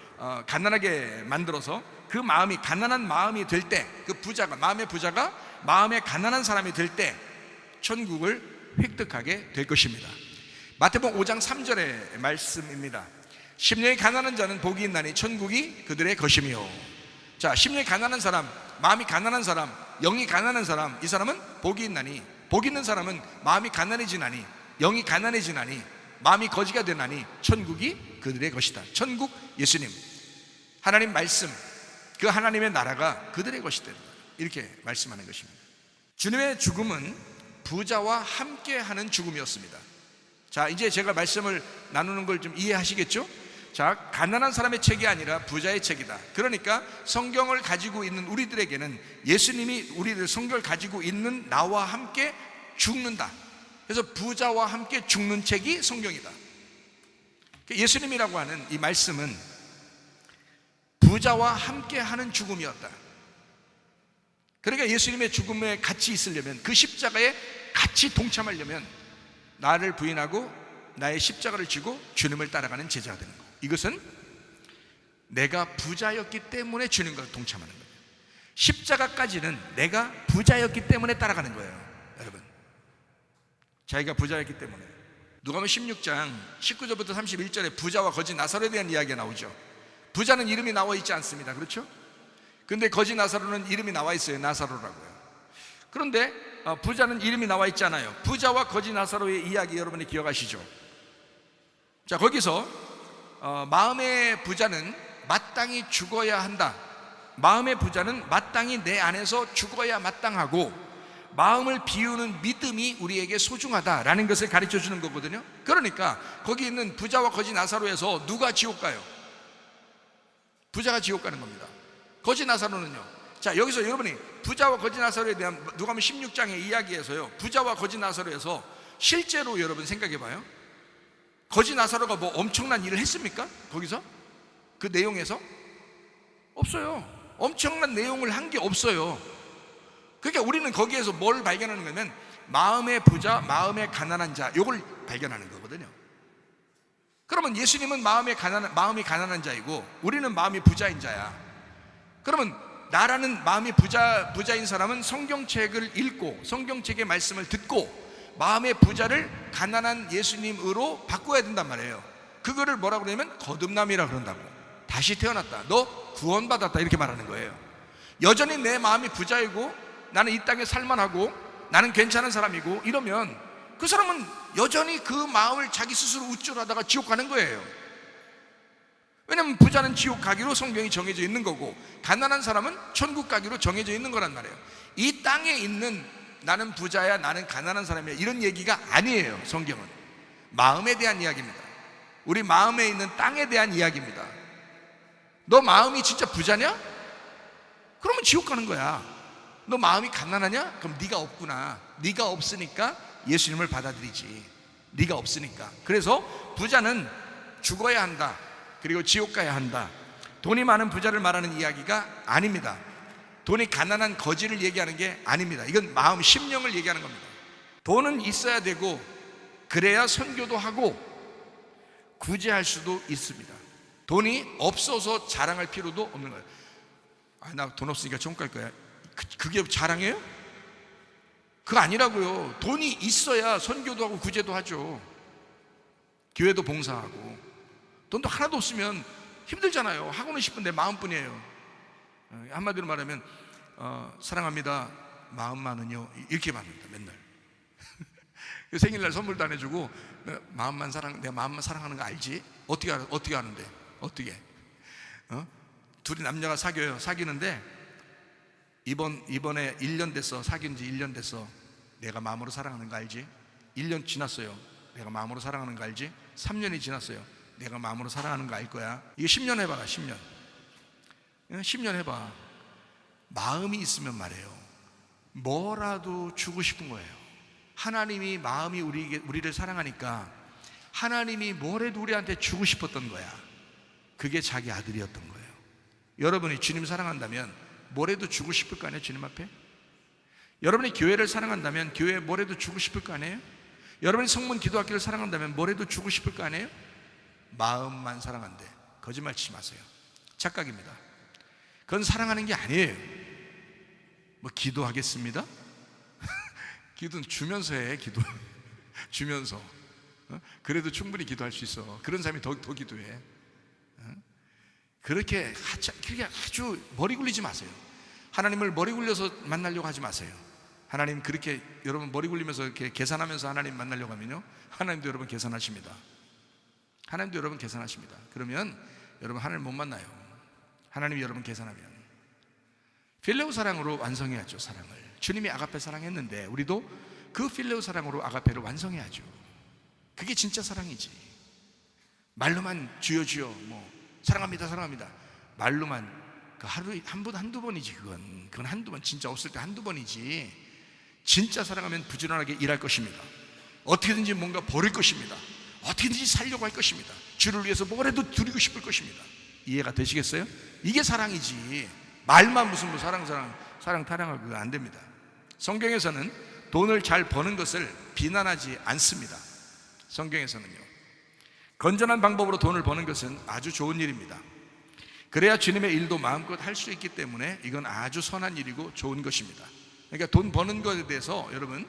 가난하게 만들어서 그 마음이 가난한 마음이 될 때, 그 마음의 부자가 마음에 가난한 사람이 될 때 천국을 획득하게 될 것입니다. 마태복음 5장 3절의 말씀입니다. 심령이 가난한 자는 복이 있나니 천국이 그들의 것이며. 자, 심령이 가난한 사람, 마음이 가난한 사람, 영이 가난한 사람, 이 사람은 복이 있나니, 복 있는 사람은 마음이 가난해지나니, 영이 가난해지나니, 마음이 거지가 되나니 천국이 그들의 것이다. 천국, 예수님, 하나님 말씀, 그 하나님의 나라가 그들의 것이 된다, 이렇게 말씀하는 것입니다. 주님의 죽음은 부자와 함께하는 죽음이었습니다. 자, 이제 제가 말씀을 나누는 걸 좀 이해하시겠죠? 자, 가난한 사람의 책이 아니라 부자의 책이다. 그러니까 성경을 가지고 있는 우리들에게는 예수님이 우리들 성경을 가지고 있는 나와 함께 죽는다. 그래서 부자와 함께 죽는 책이 성경이다. 예수님이라고 하는 이 말씀은 부자와 함께 하는 죽음이었다. 그러니까 예수님의 죽음에 같이 있으려면, 그 십자가에 같이 동참하려면 나를 부인하고 나의 십자가를 지고 주님을 따라가는 제자가 되는 거예요. 이것은 내가 부자였기 때문에 주님과 동참하는 거예요. 십자가까지는 내가 부자였기 때문에 따라가는 거예요. 여러분, 자기가 부자였기 때문에. 누가복음 16장 19절부터 31절에 부자와 거지 나사로에 대한 이야기가 나오죠. 부자는 이름이 나와 있지 않습니다. 그렇죠? 근데 거지 나사로는 이름이 나와 있어요. 나사로라고요. 그런데 부자는 이름이 나와 있잖아요. 부자와 거지 나사로의 이야기 여러분이 기억하시죠? 자, 거기서 마음의 부자는 마땅히 죽어야 한다. 마음의 부자는 마땅히 내 안에서 죽어야 마땅하고, 마음을 비우는 믿음이 우리에게 소중하다라는 것을 가르쳐 주는 거거든요. 그러니까 거기 있는 부자와 거지 나사로에서 누가 지옥 가요? 부자가 지옥 가는 겁니다. 거지 나사로는요. 자, 여기서 여러분이 부자와 거지 나사로에 대한 누가복음 16장의 이야기에서요, 부자와 거지 나사로에서 실제로 여러분 생각해 봐요. 거지 나사로가 뭐 엄청난 일을 했습니까? 거기서? 그 내용에서? 없어요. 엄청난 내용을 한 게 없어요. 그러니까 우리는 거기에서 뭘 발견하는 거냐면 마음의 부자, 마음의 가난한 자, 이걸 발견하는 거거든요. 그러면 예수님은 마음이 가난한 자이고 우리는 마음이 부자인 자야. 그러면 나라는 마음이 부자인 사람은 성경책을 읽고 성경책의 말씀을 듣고 마음의 부자를 가난한 예수님으로 바꿔야 된단 말이에요. 그거를 뭐라고 그러냐면 거듭남이라 그런다고. 다시 태어났다, 너 구원받았다, 이렇게 말하는 거예요. 여전히 내 마음이 부자이고 나는 이 땅에 살만하고 나는 괜찮은 사람이고 이러면 그 사람은 여전히 그 마음을 자기 스스로 우쭐하다가 지옥 가는 거예요. 왜냐하면 부자는 지옥 가기로 성경이 정해져 있는 거고 가난한 사람은 천국 가기로 정해져 있는 거란 말이에요. 이 땅에 있는 나는 부자야, 나는 가난한 사람이야, 이런 얘기가 아니에요. 성경은 마음에 대한 이야기입니다. 우리 마음에 있는 땅에 대한 이야기입니다. 너 마음이 진짜 부자냐? 그러면 지옥 가는 거야. 너 마음이 가난하냐? 그럼 네가 없구나. 네가 없으니까 예수님을 받아들이지. 네가 없으니까. 그래서 부자는 죽어야 한다, 그리고 지옥 가야 한다. 돈이 많은 부자를 말하는 이야기가 아닙니다. 돈이 가난한 거지를 얘기하는 게 아닙니다. 이건 마음, 심령을 얘기하는 겁니다. 돈은 있어야 되고 그래야 선교도 하고 구제할 수도 있습니다. 돈이 없어서 자랑할 필요도 없는 거예요. 나 돈 없으니까 천국 갈 거야. 그게 자랑이에요? 그거 아니라고요. 돈이 있어야 선교도 하고 구제도 하죠. 교회도 봉사하고. 돈도 하나도 없으면 힘들잖아요. 하고는 싶은데 마음뿐이에요. 한마디로 말하면 사랑합니다, 마음만은요, 이렇게 말합니다. 맨날 생일날 선물도 안 해주고 내가 마음만 사랑하는 거 알지? 어떻게 아는데? 어떻게? 둘이 남녀가 사귀는데 이번에 1년 됐어. 사귄 지 1년 됐어. 내가 마음으로 사랑하는 거 알지? 1년 지났어요. 내가 마음으로 사랑하는 거 알지? 3년이 지났어요. 내가 마음으로 사랑하는 거 알 거야. 이거 10년 해봐라. 10년 해봐. 마음이 있으면 말이에요, 뭐라도 주고 싶은 거예요. 하나님이 마음이 우리를 사랑하니까 하나님이 뭐래도 우리한테 주고 싶었던 거야. 그게 자기 아들이었던 거예요. 여러분이 주님 사랑한다면 뭐래도 주고 싶을 거 아니에요? 주님 앞에. 여러분이 교회를 사랑한다면 교회에 뭐래도 주고 싶을 거 아니에요? 여러분이 성문 기도학교를 사랑한다면 뭐래도 주고 싶을 거 아니에요? 마음만 사랑한대. 거짓말 치지 마세요. 착각입니다. 그건 사랑하는 게 아니에요. 뭐 기도하겠습니다? 기도는 주면서 해. 기도 주면서. 그래도 충분히 기도할 수 있어. 그런 사람이 더 기도해. 그렇게 아주 머리 굴리지 마세요. 하나님을 머리 굴려서 만나려고 하지 마세요. 하나님 그렇게 여러분 머리 굴리면서 이렇게 계산하면서 하나님 만나려고 하면요, 하나님도 여러분 계산하십니다. 하나님도 여러분 계산하십니다. 그러면 여러분 하나님 못 만나요. 하나님이 여러분 계산하면. 필레오 사랑으로 완성해야죠. 사랑을 주님이 아가페 사랑했는데 우리도 그 필레오 사랑으로 아가페를 완성해야죠. 그게 진짜 사랑이지. 말로만 주여 주여 뭐 사랑합니다 사랑합니다 말로만 그 하루에 한두 번이지. 그건 한두 번, 진짜 없을 때 한두 번이지. 진짜 사랑하면 부지런하게 일할 것입니다. 어떻게든지 뭔가 버릴 것입니다. 어떻게든지 살려고 할 것입니다. 주를 위해서 뭐라도 드리고 싶을 것입니다. 이해가 되시겠어요? 이게 사랑이지. 말만 무슨 뭐 사랑 타령하고 그거 안 됩니다. 성경에서는 돈을 잘 버는 것을 비난하지 않습니다. 성경에서는요, 건전한 방법으로 돈을 버는 것은 아주 좋은 일입니다. 그래야 주님의 일도 마음껏 할 수 있기 때문에 이건 아주 선한 일이고 좋은 것입니다. 그러니까 돈 버는 것에 대해서 여러분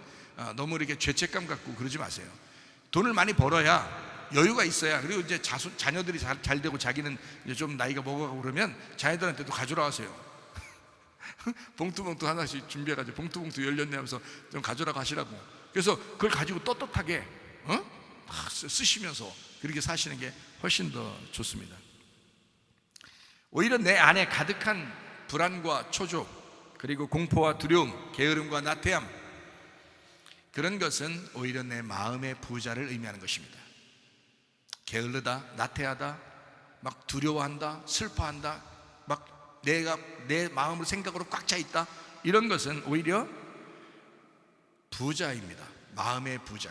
너무 이렇게 죄책감 갖고 그러지 마세요. 돈을 많이 벌어야 여유가 있어야, 그리고 이제 자녀들이 잘 되고 자기는 이제 좀 나이가 먹어가고 그러면 자녀들한테도 가져라 하세요. 봉투 하나씩 준비해가지고 봉투 열렸네 하면서 좀 가져라 하시라고. 그래서 그걸 가지고 떳떳하게 쓰시면서 그렇게 사시는 게 훨씬 더 좋습니다. 오히려 내 안에 가득한 불안과 초조, 그리고 공포와 두려움, 게으름과 나태함, 그런 것은 오히려 내 마음의 부자를 의미하는 것입니다. 게을르다, 나태하다, 막 두려워한다, 슬퍼한다, 막 내가 내 마음으로 생각으로 꽉 차 있다, 이런 것은 오히려 부자입니다. 마음의 부자.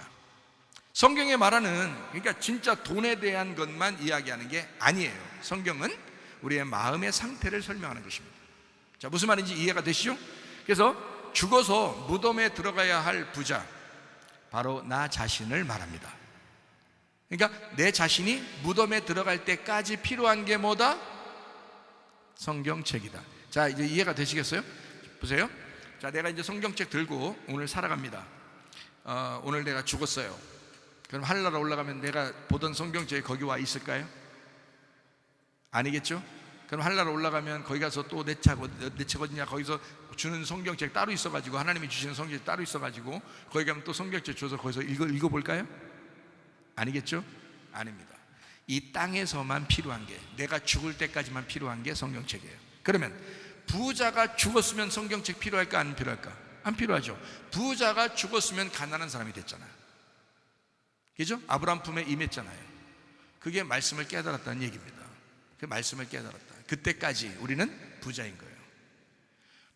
성경에 말하는, 그러니까 진짜 돈에 대한 것만 이야기하는 게 아니에요. 성경은 우리의 마음의 상태를 설명하는 것입니다. 자, 무슨 말인지 이해가 되시죠? 그래서 죽어서 무덤에 들어가야 할 부자, 바로 나 자신을 말합니다. 그러니까 내 자신이 무덤에 들어갈 때까지 필요한 게 뭐다? 성경책이다. 자, 이제 이해가 되시겠어요? 보세요. 자, 내가 이제 성경책 들고 오늘 살아갑니다. 오늘 내가 죽었어요. 그럼 하늘나라 올라가면 내가 보던 성경책이 거기 와 있을까요? 아니겠죠? 그럼 하늘나라 올라가면 거기 가서 또 내 책 어디냐, 거기서 주는 성경책 따로 있어가지고, 하나님이 주시는 성경책 따로 있어가지고 거기 가면 또 성경책 줘서 거기서 읽어볼까요? 아니겠죠? 아닙니다. 이 땅에서만 필요한 게, 내가 죽을 때까지만 필요한 게 성경책이에요. 그러면 부자가 죽었으면 성경책 필요할까 안 필요할까? 안 필요하죠. 부자가 죽었으면 가난한 사람이 됐잖아요. 그죠? 아브라함 품에 임했잖아요. 그게 말씀을 깨달았다는 얘기입니다. 그 말씀을 깨달았다. 그때까지 우리는 부자인 거예요.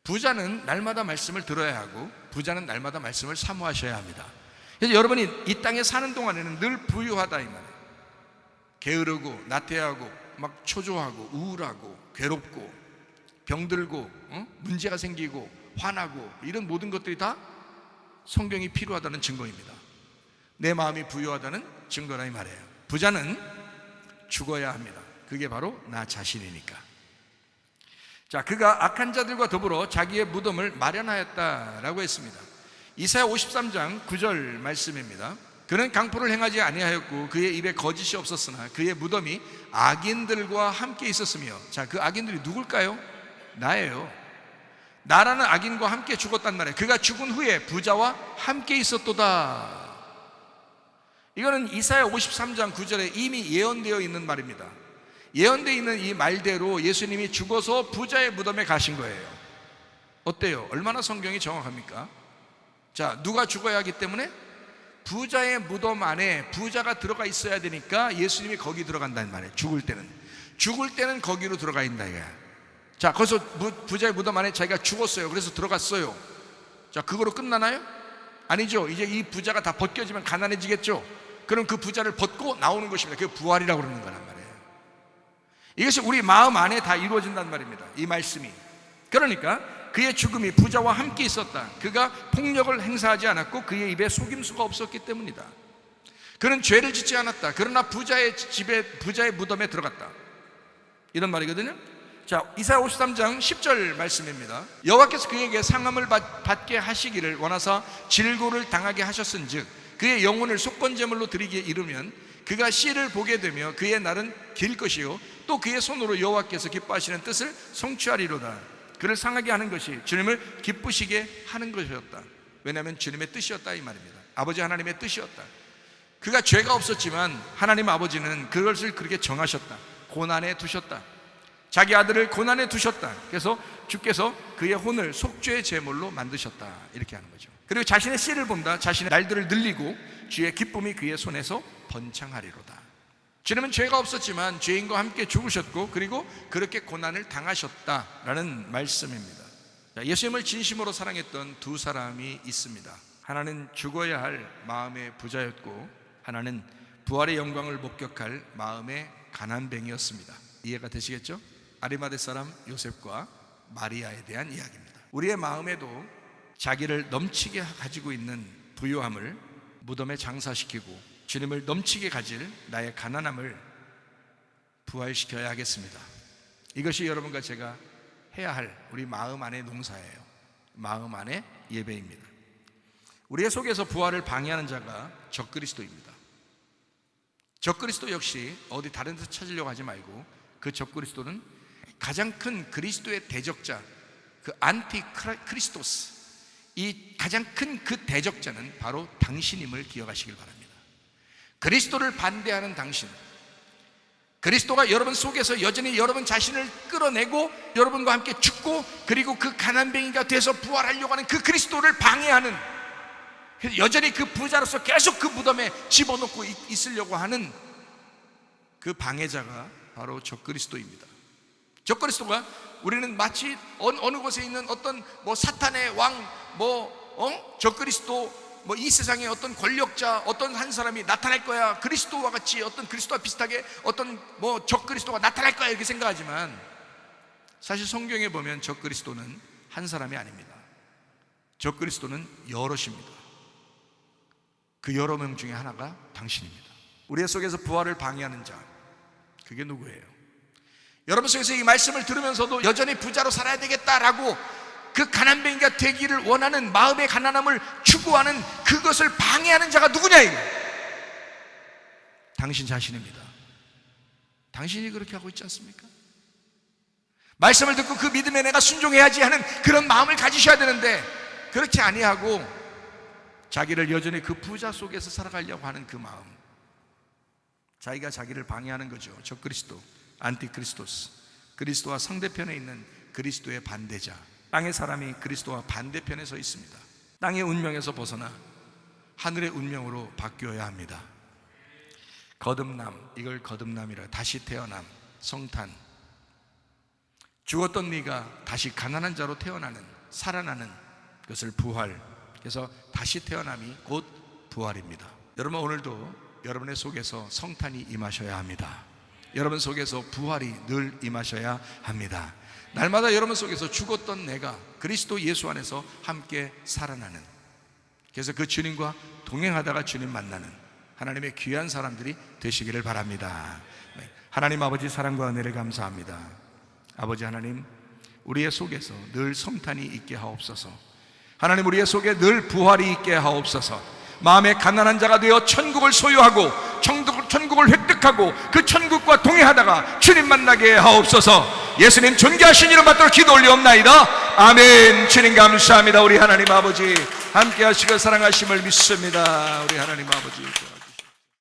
부자는 날마다 말씀을 들어야 하고, 부자는 날마다 말씀을 사모하셔야 합니다. 그래서 여러분이 이 땅에 사는 동안에는 늘 부유하다 이 말이에요. 게으르고 나태하고 막 초조하고 우울하고 괴롭고 병들고 문제가 생기고 화나고, 이런 모든 것들이 다 성경이 필요하다는 증거입니다. 내 마음이 부유하다는 증거라 이 말이에요. 부자는 죽어야 합니다. 그게 바로 나 자신이니까. 자, 그가 악한 자들과 더불어 자기의 무덤을 마련하였다라고 했습니다. 이사야 53장 9절 말씀입니다. 그는 강포를 행하지 아니하였고 그의 입에 거짓이 없었으나 그의 무덤이 악인들과 함께 있었으며. 자, 그 악인들이 누굴까요? 나예요. 나라는 악인과 함께 죽었단 말이에요. 그가 죽은 후에 부자와 함께 있었도다. 이거는 이사야 53장 9절에 이미 예언되어 있는 말입니다. 예언되어 있는 이 말대로 예수님이 죽어서 부자의 무덤에 가신 거예요. 어때요? 얼마나 성경이 정확합니까? 자, 누가 죽어야 하기 때문에? 부자의 무덤 안에 부자가 들어가 있어야 되니까 예수님이 거기 들어간다는 말이에요. 죽을 때는 거기로 들어가 있다 이거야. 자, 거기서 부자의 무덤 안에 자기가 죽었어요. 그래서 들어갔어요. 자, 그거로 끝나나요? 아니죠. 이제 이 부자가 다 벗겨지면 가난해지겠죠. 그럼 그 부자를 벗고 나오는 것입니다. 그게 부활이라고 그러는 거란 말이에요. 이것이 우리 마음 안에 다 이루어진단 말입니다. 이 말씀이. 그러니까 그의 죽음이 부자와 함께 있었다. 그가 폭력을 행사하지 않았고 그의 입에 속임수가 없었기 때문이다. 그는 죄를 짓지 않았다. 그러나 부자의 집에, 부자의 무덤에 들어갔다. 이런 말이거든요. 자, 이사야 53장 10절 말씀입니다. 여호와께서 그에게 상함을 받게 하시기를 원하사 질고를 당하게 하셨은즉 그의 영혼을 속건제물로 드리기에 이르면 그가 씨를 보게 되며 그의 날은 길 것이요 또 그의 손으로 여호와께서 기뻐하시는 뜻을 성취하리로다. 그를 상하게 하는 것이 주님을 기쁘시게 하는 것이었다. 왜냐하면 주님의 뜻이었다 이 말입니다. 아버지 하나님의 뜻이었다. 그가 죄가 없었지만 하나님 아버지는 그것을 그렇게 정하셨다. 고난에 두셨다. 자기 아들을 고난에 두셨다. 그래서 주께서 그의 혼을 속죄의 제물로 만드셨다 이렇게 하는 거죠. 그리고 자신의 씨를 본다. 자신의 날들을 늘리고 주의 기쁨이 그의 손에서 번창하리로다. 주님은 죄가 없었지만 죄인과 함께 죽으셨고 그리고 그렇게 고난을 당하셨다라는 말씀입니다. 예수님을 진심으로 사랑했던 두 사람이 있습니다. 하나는 죽어야 할 마음의 부자였고 하나는 부활의 영광을 목격할 마음의 가난뱅이였습니다. 이해가 되시겠죠? 아리마대 사람 요셉과 마리아에 대한 이야기입니다. 우리의 마음에도 자기를 넘치게 가지고 있는 부요함을 무덤에 장사시키고 주님을 넘치게 가질 나의 가난함을 부활시켜야 하겠습니다. 이것이 여러분과 제가 해야 할 우리 마음 안의 농사예요. 마음 안의 예배입니다. 우리의 속에서 부활을 방해하는 자가 적그리스도입니다. 적그리스도 역시 어디 다른 데서 찾으려고 하지 말고 그 적그리스도는 가장 큰 그리스도의 대적자, 그 안티크리스토스, 이 가장 큰 그 대적자는 바로 당신임을 기억하시길 바랍니다. 그리스도를 반대하는 당신, 그리스도가 여러분 속에서 여전히 여러분 자신을 끌어내고 여러분과 함께 죽고 그리고 그 가난뱅이가 돼서 부활하려고 하는 그 그리스도를 방해하는, 여전히 그 부자로서 계속 그 무덤에 집어넣고 있으려고 하는 그 방해자가 바로 적그리스도입니다. 적그리스도가 우리는 마치 어느 곳에 있는 어떤 사탄의 왕 적그리스도 이 세상의 어떤 권력자 어떤 한 사람이 나타날 거야, 그리스도와 같이 어떤 그리스도와 비슷하게 어떤 적그리스도가 나타날 거야 이렇게 생각하지만 사실 성경에 보면 적그리스도는 한 사람이 아닙니다. 적그리스도는 여럿입니다. 그 여러 명 중에 하나가 당신입니다. 우리 속에서 부활을 방해하는 자, 그게 누구예요? 여러분 속에서 이 말씀을 들으면서도 여전히 부자로 살아야 되겠다라고 그 가난뱅이가 되기를 원하는 마음의 가난함을 추구하는 그것을 방해하는 자가 누구냐 이거? 당신 자신입니다. 당신이 그렇게 하고 있지 않습니까? 말씀을 듣고 그 믿음에 내가 순종해야지 하는 그런 마음을 가지셔야 되는데 그렇지 아니하고 자기를 여전히 그 부자 속에서 살아가려고 하는 그 마음, 자기가 자기를 방해하는 거죠. 적그리스도, 안티크리스토스, 그리스도와 상대편에 있는 그리스도의 반대자. 땅의 사람이 그리스도와 반대편에 서 있습니다. 땅의 운명에서 벗어나 하늘의 운명으로 바뀌어야 합니다. 거듭남, 이걸 거듭남이라, 다시 태어남, 성탄. 죽었던 네가 다시 가난한 자로 태어나는, 살아나는 것을 부활. 그래서 다시 태어남이 곧 부활입니다. 여러분 오늘도 여러분의 속에서 성탄이 임하셔야 합니다. 여러분 속에서 부활이 늘 임하셔야 합니다. 날마다 여러분 속에서 죽었던 내가 그리스도 예수 안에서 함께 살아나는, 그래서 그 주님과 동행하다가 주님 만나는 하나님의 귀한 사람들이 되시기를 바랍니다. 하나님 아버지 사랑과 은혜를 감사합니다. 아버지 하나님, 우리의 속에서 늘 성탄이 있게 하옵소서. 하나님, 우리의 속에 늘 부활이 있게 하옵소서. 마음의 가난한 자가 되어 천국을 소유하고 천국을 획득하고 그 천국과 동행하다가 주님 만나게 하옵소서. 예수님 존귀하신 이름 받들어 기도 올리옵나이다. 아멘. 주님 감사합니다. 우리 하나님 아버지 함께 하시고 사랑하심을 믿습니다. 우리 하나님 아버지